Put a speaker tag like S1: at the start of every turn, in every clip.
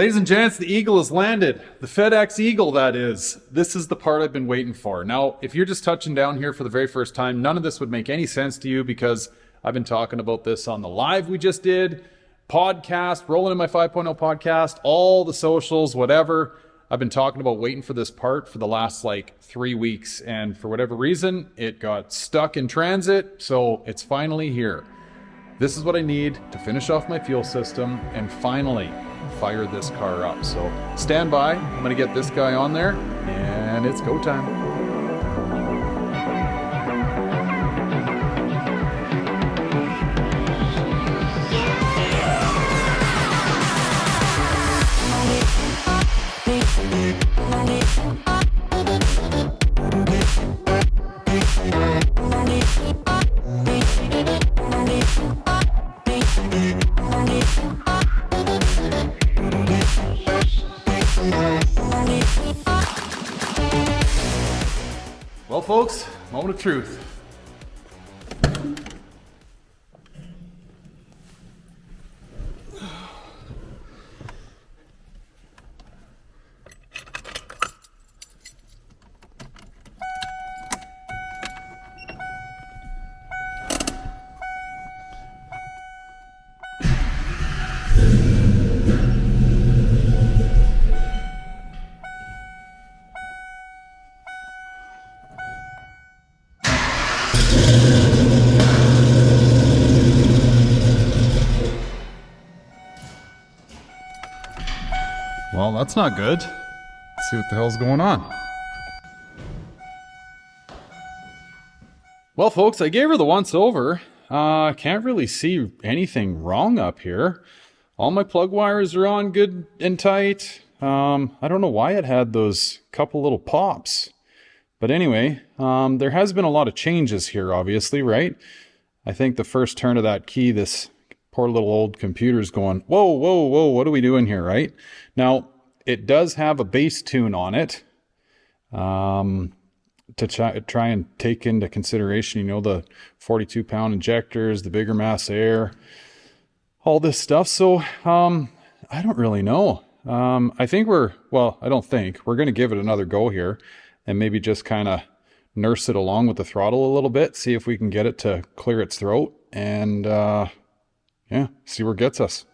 S1: Ladies and gents, the Eagle has landed. The FedEx Eagle, that is. This is the part I've been waiting for. Now, if you're just touching down here for the very first time, none of this would make any sense to you because I've been talking about this on the live we just did, podcast, rolling in my 5.0 podcast, all the socials, whatever. I've been talking about waiting for this part for the last like 3 weeks, and for whatever reason, it got stuck in transit, so it's finally here. This is what I need to finish off my fuel system and finally fire this car up. So stand by, I'm gonna get this guy on there, and it's go time. Well, folks, moment of truth. Well, that's not good. Let's see what the hell's going on. Well, folks, I gave her the once over. Can't really see anything wrong up here. All my plug wires are on good and tight. I don't know why it had those couple little pops. But anyway, there has been a lot of changes here, obviously, right? I think the first turn of that key, this poor little old computer's going, whoa, whoa, whoa, what are we doing here, right? Now, it does have a bass tune on it to try and take into consideration, you know, the 42-pound injectors, the bigger mass air, all this stuff. So I don't really know. I think we're going to give it another go here and maybe just kind of nurse it along with the throttle a little bit, see if we can get it to clear its throat, and yeah, see where it gets us.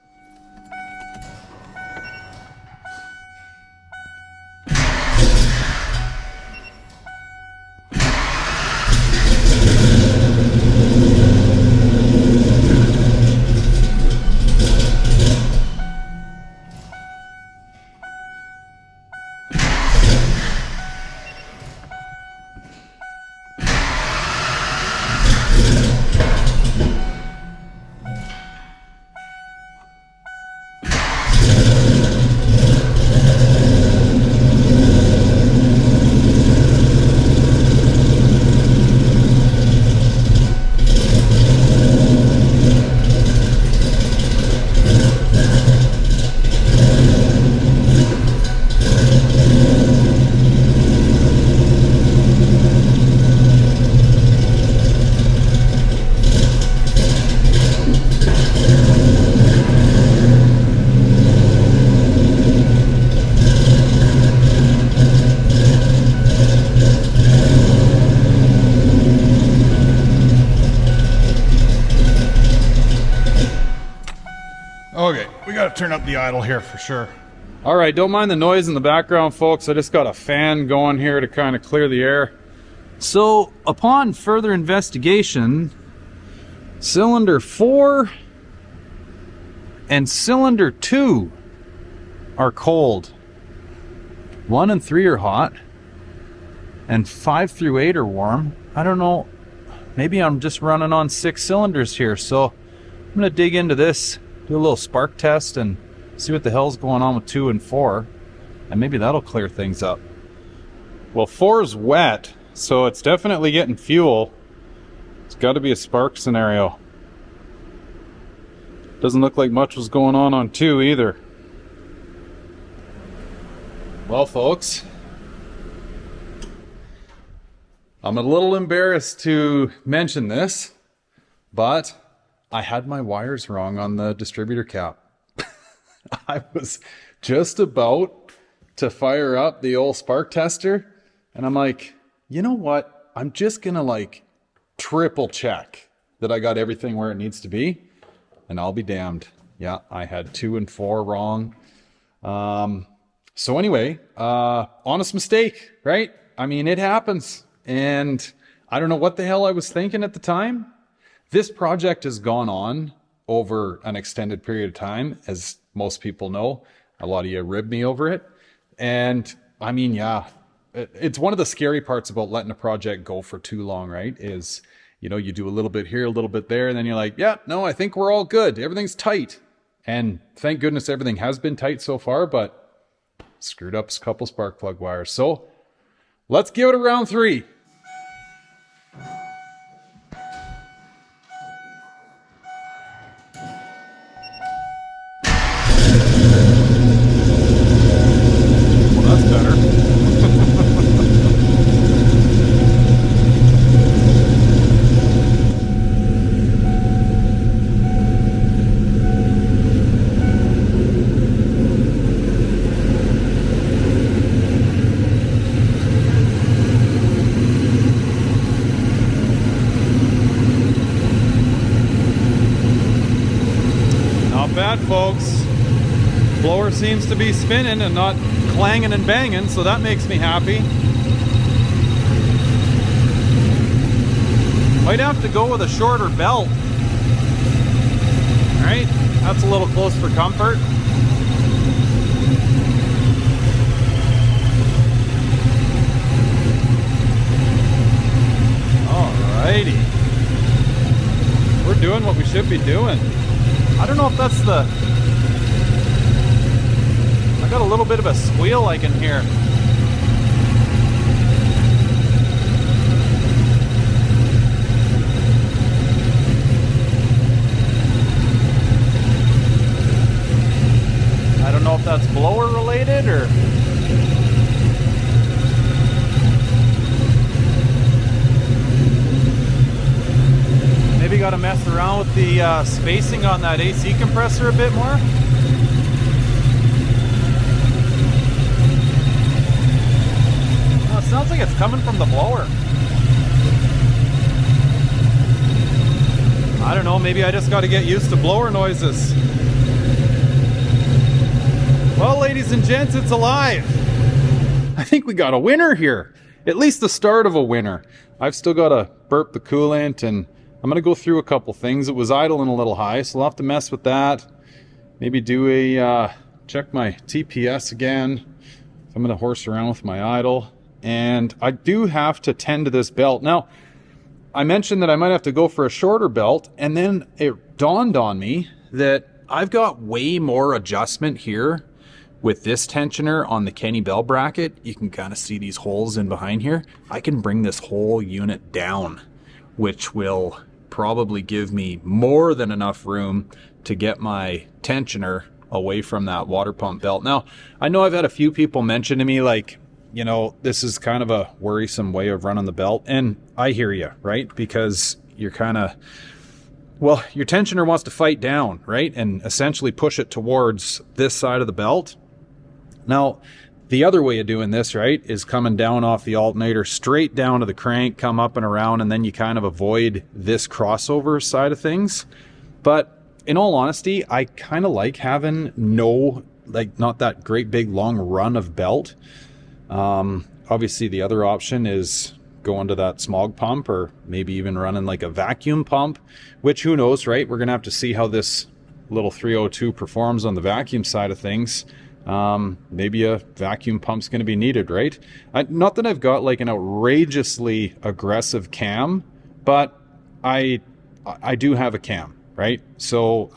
S1: Okay, we gotta turn up the idle here for sure. All right, don't mind the noise in the background, folks. I just got a fan going here to kind of clear the air. So, upon further investigation, cylinder 4 and cylinder 2 are cold. 1 and 3 are hot, and 5 through 8 are warm. I don't know, maybe I'm just running on 6 cylinders here, so I'm gonna dig into this, do a little spark test and see what the hell's going on with 2 and 4, and maybe that'll clear things up. Well, 4 is wet, so it's definitely getting fuel. It's got to be a spark scenario. Doesn't look like much was going on 2 either. Well, folks, I'm a little embarrassed to mention this, but I had my wires wrong on the distributor cap. I was just about to fire up the old spark tester, and I'm like, you know what? I'm just gonna like triple check that I got everything where it needs to be, and I'll be damned. Yeah, I had 2 and 4 wrong. So anyway, honest mistake, right? I mean, it happens. And I don't know what the hell I was thinking at the time. This project has gone on over an extended period of time, as most people know. A lot of you ribbed me over it. And I mean, yeah, it's one of the scary parts about letting a project go for too long, right? Is, you know, you do a little bit here, a little bit there, and then you're like, yeah, no, I think we're all good. Everything's tight. And thank goodness everything has been tight so far, but screwed up a couple spark plug wires. So let's give it a round 3. Well, that's better. Bad, folks. Blower seems to be spinning and not clanging and banging, so that makes me happy. Might have to go with a shorter belt. Alright, that's a little close for comfort. Alrighty. We're doing what we should be doing. I don't know if that's the... I got a little bit of a squeal I can hear. I don't know if that's blower related or... Maybe got to mess around with the spacing on that AC compressor a bit more. Oh, it sounds like it's coming from the blower. I don't know, maybe I just got to get used to blower noises. Well, ladies and gents, it's alive. I think we got a winner here. At least the start of a winner. I've still got to burp the coolant, and I'm going to go through a couple things. It was idling a little high, so I'll have to mess with that. Maybe do a, check my TPS again. I'm going to horse around with my idle. And I do have to tend to this belt. Now, I mentioned that I might have to go for a shorter belt, and then it dawned on me that I've got way more adjustment here with this tensioner on the Kenne Bell bracket. You can kind of see these holes in behind here. I can bring this whole unit down, which will probably give me more than enough room to get my tensioner away from that water pump belt. Now, I know I've had a few people mention to me, like, you know, this is kind of a worrisome way of running the belt. And I hear you, right? Because you're kind of, well, your tensioner wants to fight down, right? And essentially push it towards this side of the belt. Now, the other way of doing this, right, is coming down off the alternator straight down to the crank, come up and around, and then you kind of avoid this crossover side of things. But in all honesty, I kind of like having not that great big long run of belt. Obviously, the other option is going to that smog pump, or maybe even running like a vacuum pump, which who knows, right? We're going to have to see how this little 302 performs on the vacuum side of things. Maybe a vacuum pump's going to be needed, right? Not that I've got like an outrageously aggressive cam, but I do have a cam, right? So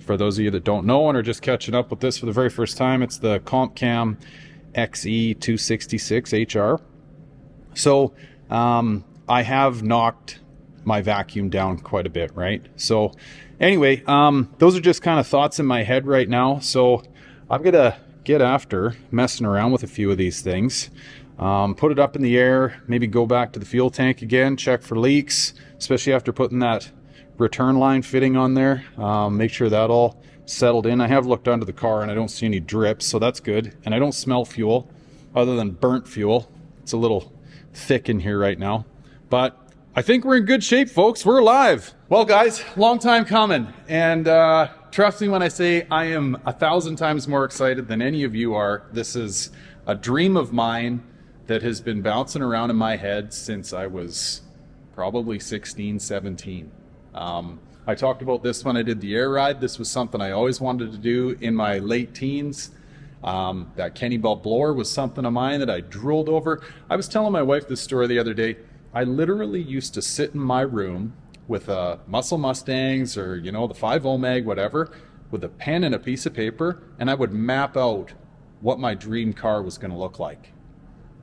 S1: for those of you that don't know and are just catching up with this for the very first time, it's the Comp Cam XE266HR. So I have knocked my vacuum down quite a bit, right? So anyway, those are just kind of thoughts in my head right now. So I'm going to get after messing around with a few of these things. Put it up in the air, maybe go back to the fuel tank again, check for leaks, especially after putting that return line fitting on there. Make sure that all settled in. I have looked under the car and I don't see any drips, so that's good. And I don't smell fuel other than burnt fuel. It's a little thick in here right now, but I think we're in good shape, folks. We're alive. Well, guys, long time coming, and trust me when I say I am 1,000 times more excited than any of you are. This is a dream of mine that has been bouncing around in my head since I was probably 16, 17. I talked about this when I did the air ride. This was something I always wanted to do in my late teens. That Kenne Bell blower was something of mine that I drooled over. I was telling my wife this story the other day. I literally used to sit in my room with Muscle Mustangs or, you know, the 5.0 mag, whatever, with a pen and a piece of paper, and I would map out what my dream car was going to look like.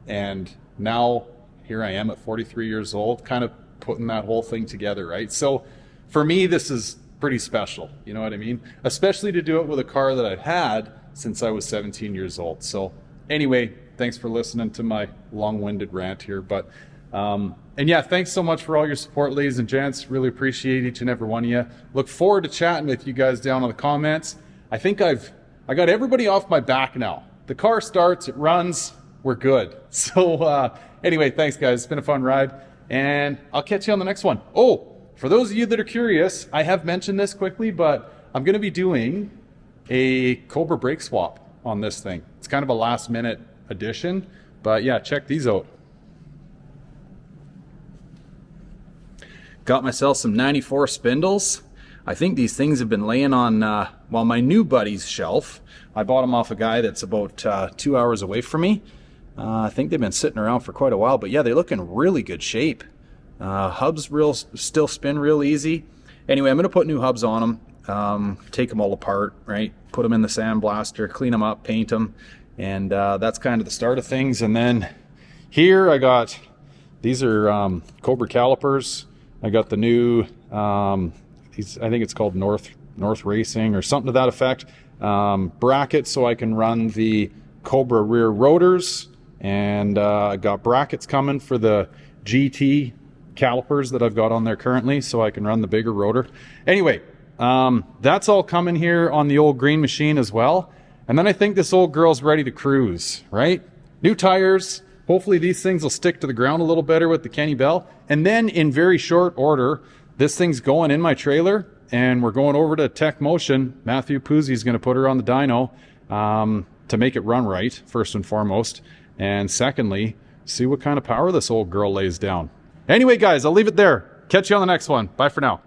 S1: And now here I am at 43 years old, kind of putting that whole thing together, right? So for me, this is pretty special, you know what I mean? Especially to do it with a car that I've had since I was 17 years old. So anyway, thanks for listening to my long-winded rant here, but and yeah, thanks so much for all your support, ladies and gents. Really appreciate each and every one of you. Look forward to chatting with you guys down in the comments. I think I got everybody off my back now. The car starts, it runs, we're good. So anyway, thanks guys. It's been a fun ride, and I'll catch you on the next one. Oh, for those of you that are curious, I have mentioned this quickly, but I'm going to be doing a Cobra brake swap on this thing. It's kind of a last minute addition, but yeah, check these out. Got myself some 94 spindles. I think these things have been laying on, well, my new buddy's shelf. I bought them off a guy that's about 2 hours away from me. I think they've been sitting around for quite a while, but yeah, they look in really good shape. Hubs still spin real easy. Anyway, I'm going to put new hubs on them, take them all apart, right? Put them in the sandblaster, clean them up, paint them, and that's kind of the start of things. And then here I got, these are Cobra calipers. I got the new, I think it's called North Racing or something to that effect, brackets so I can run the Cobra rear rotors, and I got brackets coming for the GT calipers that I've got on there currently so I can run the bigger rotor. Anyway, that's all coming here on the old green machine as well. And then I think this old girl's ready to cruise, right? New tires. Hopefully these things will stick to the ground a little better with the Kenne Bell. And then in very short order, this thing's going in my trailer and we're going over to Tech Motion. Matthew Puzzi's going to put her on the dyno to make it run right, first and foremost. And secondly, see what kind of power this old girl lays down. Anyway, guys, I'll leave it there. Catch you on the next one. Bye for now.